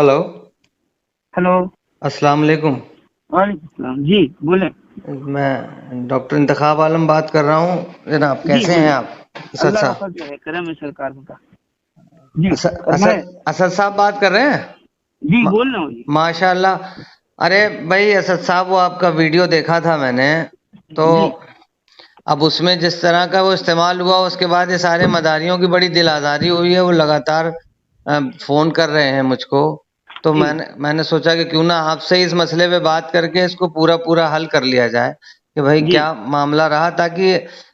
Hello. Hello. अस्सलाम वालेकुम। वालेकुम सलाम जी, बोले। मैं डॉक्टर इंतखाब आलम बात कर रहा हूँ जनाब, जी कैसे हैं बोले। आप? असद अल्लाह का साहब, फजल है, करम है सरकार का। जी असद फरमाए। असद असद साहब बात कर रहे हैं। जी मा, बोल रहा हूँ जी। माशाल्लाह। अरे भाई असद साहब, वो आपका वीडियो देखा था मैंने, तो जी अब उसमें जिस तरह का वो इस्तेमाल हुआ, उसके बाद ये सारे मदारियों की बड़ी दिल आज़ारी हुई है। वो लगातार फोन कर रहे हैं मुझको। तो जी मैंने सोचा कि क्यों ना आपसे इस मसले पे बात करके इसको पूरा पूरा हल कर लिया जाए कि भाई जी, क्या मामला रहा, ताकि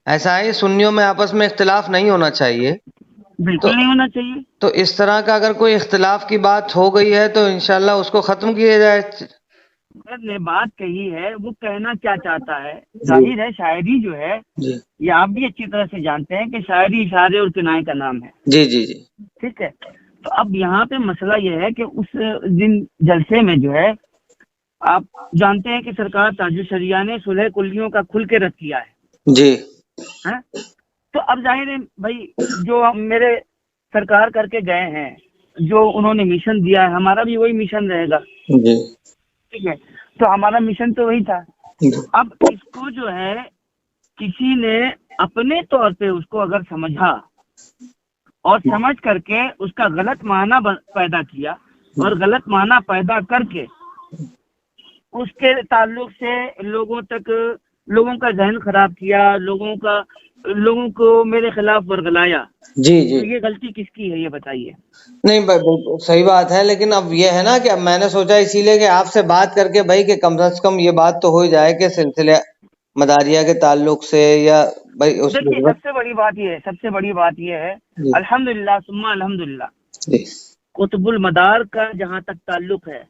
ऐसा है सुन्नियों में आपस में इख्तिलाफ नहीं होना चाहिए। तो बिल्कुल नहीं होना चाहिए। तो इस तरह का अगर कोई इख्तिलाफ की बात हो गई है तो इंशाल्लाह उसको खत्म किया जाए। सर ने बात कही है, वो कहना क्या चाहता है। जी जाहिर है शायरी जो है, जी ये आप भी अच्छी तरह से जानते हैं कि शायरी इशारे और किनाए का नाम है। जी जी जी ठीक है। तो अब यहाँ पे मसला ये है कि उस दिन जलसे में जो है, आप जानते हैं कि सरकार ताजुल शरिया ने सुलह कुल्लियों का खुल के रद्द किया जी है। तो अब जाहिर है भाई, जो हम मेरे सरकार करके गए हैं, जो उन्होंने मिशन दिया है, हमारा भी वही मिशन रहेगा। जी ठीक है। तो हमारा मिशन तो वही था। जी अब इसको जो है, किसी ने अपने तौर पे उसको अगर समझा और समझ करके उसका गलत माना पैदा किया, और गलत माना पैदा करके उसके ताल्लुक से लोगों तक, लोगों का जहन खराब किया, लोगों को मेरे खिलाफ वर्गलाया। जी जी। तो ये गलती किसकी है, ये बताइए। नहीं बिल्कुल सही बात है, लेकिन अब ये है ना कि अब मैंने सोचा इसीलिए कि आपसे बात करके भाई कि कम से कम ये बात तो हो ही जाए कि सिलसिले मदारिया के ताल्लुक से, या भाई उस देखिए, गुर्बत। सबसे बड़ी बात ये है, जी अल्हम्दुलिल्लाह सुम्मा अल्हम्दुलिल्लाह, जी कुतुबुल मदार का जहाँ तक ताल्लुक है,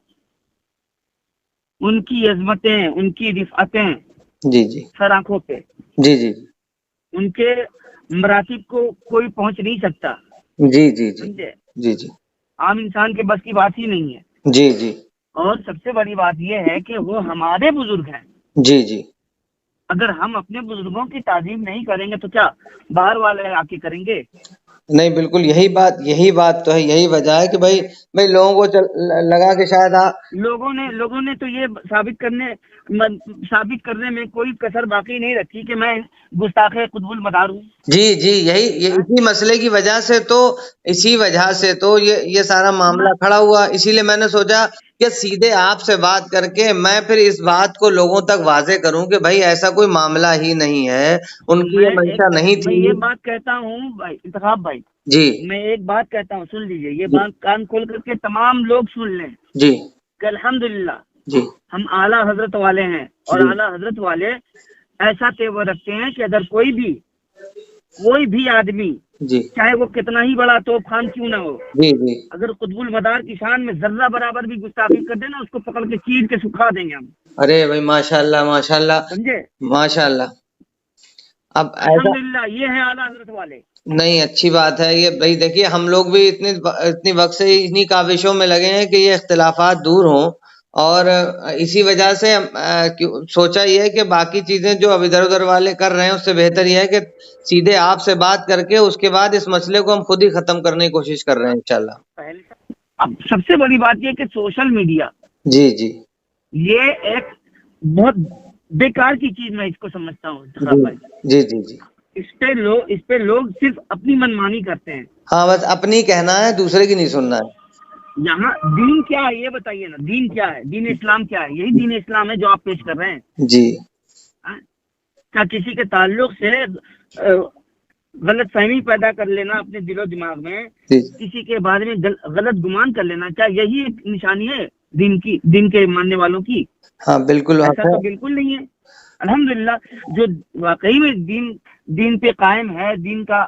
उनकी अजमतें, उनकी रिफातें जी जी सर आंखों पे, जी जी उनके मरातिब को कोई पहुंच नहीं सकता। जी जी जी समझे। जी जी आम इंसान के बस की बात ही नहीं है। जी जी और सबसे बड़ी बात यह है कि वो हमारे बुजुर्ग हैं। जी जी। अगर हम अपने बुजुर्गों की ताजीम नहीं करेंगे तो क्या बाहर वाले आके करेंगे। नहीं बिल्कुल यही बात तो है, यही वजह है कि भाई भाई लोगों को लगा कि शायद लोगों ने तो ये साबित करने में कोई कसर बाकी नहीं रखी कि मैं गुस्ताखे कुतुबुल मदार हूँ। जी जी, ये हाँ? इसी मसले की वजह से तो, इसी वजह से तो ये सारा मैं मामला खड़ा हुआ। इसीलिए मैंने सोचा कि सीधे आपसे बात करके मैं फिर इस बात को लोगों तक वाजे करूं कि भाई ऐसा कोई मामला ही नहीं है, उनकी मैं ये मंशा नहीं मैं थी। ये बात कहता हूँ भाई इंतखाब भाई, जी मैं एक बात कहता हूँ, सुन लीजिए, ये जी बात कान खोल करके तमाम लोग सुन लें जी कि अल्हम्दुलिल्लाह जी हम आला हजरत वाले हैं, और जी आला हजरत वाले ऐसा तेवर रखते हैं कि अगर कोई भी आदमी, जी चाहे वो कितना ही बड़ा तोप खान क्यों ना हो, जी जी। अगर कुतुबुल मदार की शान में जर्रा बराबर भी गुस्ताखी कर देना, उसको पकड़ के चीर के सुखा देंगे हम। अरे भाई माशाल्लाह माशाल्लाह समझे। माशाल्लाह। अब ऐसा अल्हम्दुलिल्लाह, ये है आला हजरत वाले। नहीं, अच्छी बात है ये भाई। देखिए हम लोग भी इतनी वक्त से इन्हीं काविशों में लगे हैं कि ये इख्तिलाफात दूर हों, और इसी वजह से सोचा ये है कि बाकी चीजें जो अब इधर उधर वाले कर रहे हैं उससे बेहतर ये है कि सीधे आपसे बात करके उसके बाद इस मसले को हम खुद ही खत्म करने की कोशिश कर रहे हैं इंशाल्लाह। पहले अब सबसे बड़ी बात यह कि सोशल मीडिया, जी जी ये एक बहुत बेकार की चीज मैं इसको समझता हूँ जी इंतखाब भाई। जी जी जी। इस पे लोग सिर्फ अपनी मनमानी करते हैं। हाँ, बस अपनी कहना है, दूसरे की नहीं सुनना है। यहाँ दीन क्या है ये बताइए ना, दीन क्या है, दीन इस्लाम क्या है, यही दीन इस्लाम है जो आप पेश कर रहे हैं। जी हाँ? क्या किसी के ताल्लुक से गलत फहमी पैदा कर लेना अपने दिलो दिमाग में, जी किसी के बारे में गलत गुमान कर लेना, क्या यही एक निशानी है दीन के मानने वालों की? हाँ बिल्कुल ऐसा बात है। तो बिल्कुल नहीं है। अल्हम्दुलिल्लाह, जो वाकई में दीन पे कायम है, दीन का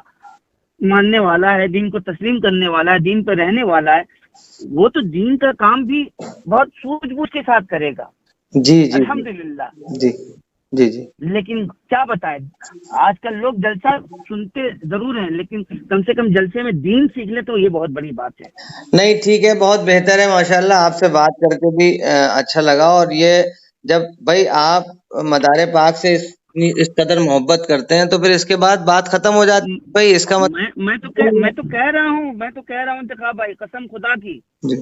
मानने वाला है, दीन को तस्लीम करने वाला है, दीन पे रहने वाला है, वो तो दीन का काम भी बहुत सूझबूझ के साथ करेगा। जी जी जी अल्हम्दुलिल्लाह। जी जी जी। लेकिन क्या बताएं, आजकल लोग जलसा सुनते जरूर हैं, लेकिन कम से कम जलसे में दीन सीख ले तो ये बहुत बड़ी बात है। नहीं ठीक है, बहुत बेहतर है माशाल्लाह। आपसे बात करके भी अच्छा लगा। और ये जब भाई आप मदारे पाक से इस कदर मोहब्बत करते हैं तो फिर इसके बाद बात खत्म हो जाती है भाई, इसका मतलब मैं तो कह रहा हूँ इंतखाब भाई, कसम खुदा की, जी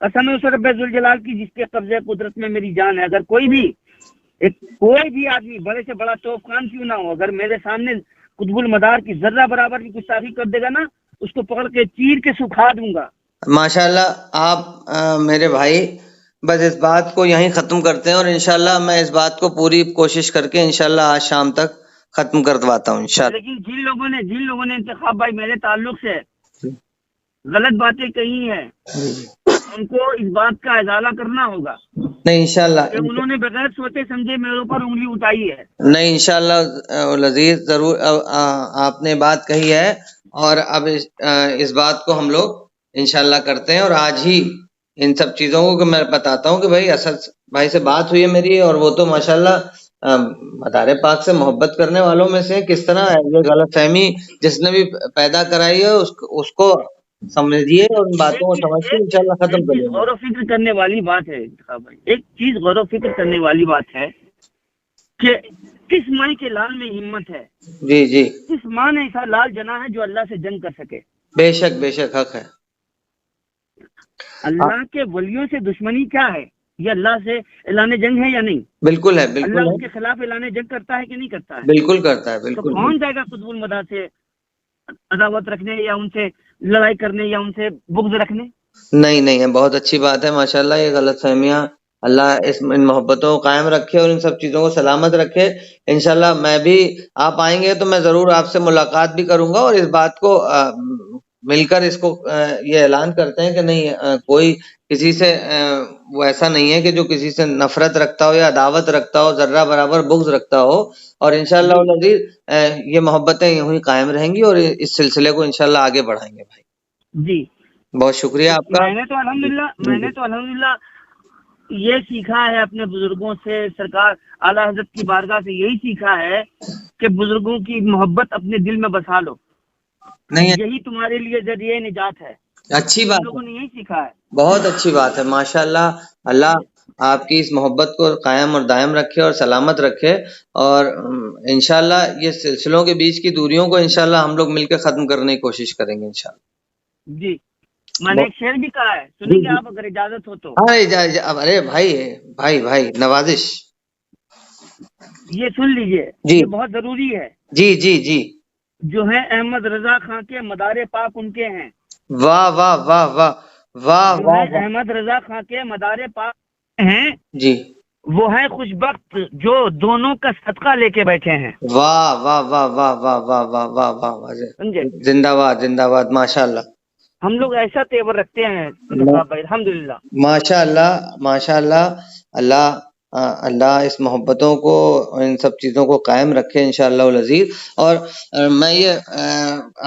قسم ہے اس رب ذوال جلال کی جس کے قبضے قدرت میں میری جان ہے، اگر کوئی بھی آدمی بڑے سے بڑا توف خان کیوں نہ ہو، اگر میرے سامنے قطب المدار کی ذرہ برابر کی گستاخی کر دے گا نا، اس کو پکڑ کے چیر کے سکھا دوں گا۔ ماشاءاللہ آپ میرے بھائی بس اس بات کو یہیں ختم کرتے ہیں، اور انشاءاللہ میں اس بات کو پوری کوشش کر کے انشاءاللہ آج شام تک ختم کرواتا ہوں انشاءاللہ۔ لیکن جن لوگوں نے انتخاب بھائی میرے تعلق سے غلط باتیں کہی ہیں، ان کو اس بات کا ازالہ کرنا ہوگا نہیں انشاءاللہ، کہ انہوں نے بغیر سوچے سمجھے میرے اوپر انگلی اٹھائی ہے۔ نہیں انشاءاللہ العزیز ضرور آپ نے بات کہی ہے، اور اب اس بات کو ہم لوگ انشاءاللہ کرتے ہیں، اور آج ہی ان سب چیزوں کو میں بتاتا ہوں کہ بھائی اسد بھائی سے بات ہوئی ہے میری، اور وہ تو ماشاءاللہ مدار پاک سے محبت کرنے والوں میں سے کس طرح یہ غلط فہمی جس نے بھی پیدا کرائی ہے اس کو سمجھیے اور ان باتوں کو سمجھ کے انشاءاللہ ختم کر لیں گے۔ غور و فکر کرنے والی بات ہے بھائی، ایک چیز غور و فکر کرنے والی بات ہے کہ کس ماں کے لال میں ہمت ہے، جی جی، کس ماں نے ایسا لال جنا ہے جو اللہ سے جنگ کر سکے۔ بے شک حق ہے۔ اللہ کے ولیوں سے دشمنی کیا ہے؟ یہ اللہ سے اعلان جنگ ہے یا نہیں؟ بالکل ہے، بالکل اللہ ہے، اس کے خلاف اعلان جنگ کرتا ہے کہ نہیں کرتا ہے؟ بالکل کرتا ہے، تو بالکل۔ کون جائے گا قطب المدار سے عداوت رکھنے یا ان سے لڑائی کرنے یا ان سے بغض رکھنے؟ نہیں، بہت اچھی بات ہے ماشاءاللہ۔ یہ غلط فہمیاں اللہ ان محبتوں کو قائم رکھے اور ان سب چیزوں کو سلامت رکھے۔ انشاءاللہ میں بھی، آپ آئیں گے تو میں ضرور آپ سے ملاقات بھی کروں گا، اور اس بات کو مل کر اس کو یہ اعلان کرتے ہیں کہ نہیں کوئی کسی سے وہ ایسا نہیں ہے کہ جو کسی سے نفرت رکھتا ہو یا عداوت رکھتا ہو، ذرہ برابر بغض رکھتا ہو، اور انشاءاللہ العزیز یہ محبتیں یوں ہی قائم رہیں گی، اور اس سلسلے کو انشاءاللہ آگے بڑھائیں گے بھائی۔ جی بہت شکریہ آپ کا۔ میں نے تو الحمدللہ یہ سیکھا ہے اپنے بزرگوں سے، سرکار اعلیٰ حضرت کی بارگاہ سے یہی سیکھا ہے کہ بزرگوں کی محبت اپنے دل میں بسا لو، نہیں یہی تمہارے لیے ذریعہ نجات ہے۔ اچھی بات لوگوں ہے، نے یہی سیکھا ہے۔ بہت اچھی بات ہے ماشاءاللہ۔ اللہ آپ کی اس محبت کو قائم اور دائم رکھے اور سلامت رکھے، اور انشاءاللہ یہ سلسلوں کے بیچ کی دوریوں کو انشاءاللہ ہم لوگ مل کے ختم کرنے کی کوشش کریں گے انشاءاللہ۔ جی میں نے ایک شعر بھی کہا ہے، سنیں گے آپ اگر اجازت ہو تو؟ ہاں ارے بھائی نوازش، یہ سن لیجئے، جی یہ بہت ضروری ہے۔ جی، جو ہے احمد رضا خان کے مدار پاک ان کے ہیں۔ واہ واہ واہ واہ واہ جو ہے واہ، احمد رضا خان کے مدار پاک ہیں، جی وہ ہے خوش بخت جو دونوں کا صدقہ لے کے بیٹھے ہیں۔ واہ واہ واہ واہ واہ واہ واہ واہ واہ واہ، سمجھے؟ زندہ باد ماشاءاللہ ہم لوگ ایسا تیور رکھتے ہیں بھائی، الحمدللہ۔ ماشاءاللہ اللہ اس محبتوں کو، ان سب چیزوں کو قائم رکھے انشاءاللہ العزیز۔ اور میں یہ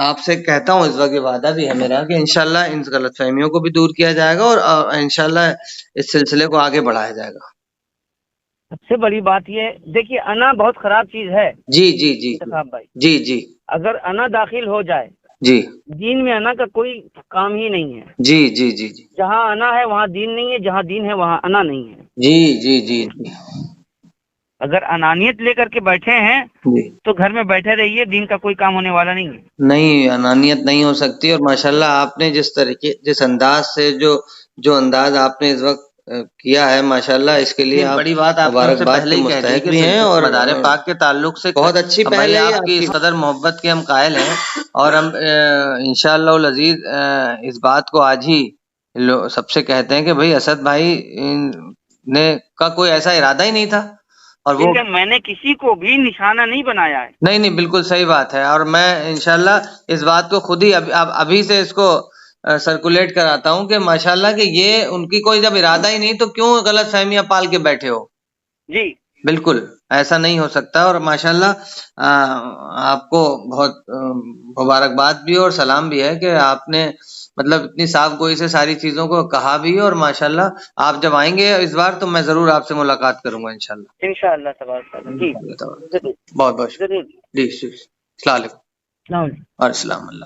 آپ سے کہتا ہوں، اس وقت یہ وعدہ بھی ہے میرا کہ انشاءاللہ ان غلط فہمیوں کو بھی دور کیا جائے گا، اور انشاءاللہ اس سلسلے کو آگے بڑھایا جائے گا۔ سب سے بڑی بات یہ دیکھیے، انا بہت خراب چیز ہے جی بھائی۔ جی اگر انا داخل ہو جائے جی دین میں، انا کا کوئی کام ہی نہیں ہے۔ جی جہاں انا ہے وہاں دین نہیں ہے، جہاں دین ہے وہاں انا نہیں ہے۔ جی اگر انانیت لے کر کے بیٹھے ہیں جی، تو گھر میں بیٹھے رہیے، دین کا کوئی کام ہونے والا نہیں ہے۔ نہیں انانیت نہیں ہو سکتی، اور ماشاءاللہ آپ نے جس انداز سے جو انداز آپ نے اس وقت کیا ہے ماشاءاللہ، اس کے لیے بڑی بات آپ پہلے ہی مستحق بھی ہیں، اور مدار پاک کے تعلق سے بہت اچھی پہلے آپ کی اس قدر محبت کے ہم قائل ہیں، اور ہم انشاءاللہ العزیز اس بات کو آج ہی سب سے کہتے ہیں کہ بھائی اسد بھائی نے کا کوئی ایسا ارادہ ہی نہیں تھا، اور وہ میں نے کسی کو بھی نشانہ نہیں بنایا ہے۔ نہیں بالکل صحیح بات ہے، اور میں انشاءاللہ اس بات کو خود ہی ابھی سے اس کو سرکولیٹ کراتا ہوں کہ ماشاءاللہ کہ یہ ان کی کوئی جب ارادہ ہی نہیں تو کیوں غلط فہمیاں پال کے بیٹھے ہو۔ جی بالکل ایسا نہیں ہو سکتا، اور ماشاءاللہ آپ کو بہت مبارکباد بھی اور سلام بھی ہے کہ آپ نے مطلب اتنی صاف گوئی سے ساری چیزوں کو کہا بھی، اور ماشاءاللہ آپ جب آئیں گے اس بار تو میں ضرور آپ سے ملاقات کروں گا انشاءاللہ۔ انشاءاللہ تبارک اللہ۔ جی بہت شکریہ۔ جی السلام علیکم۔ السلام علیکم۔ اور السلام اللہ۔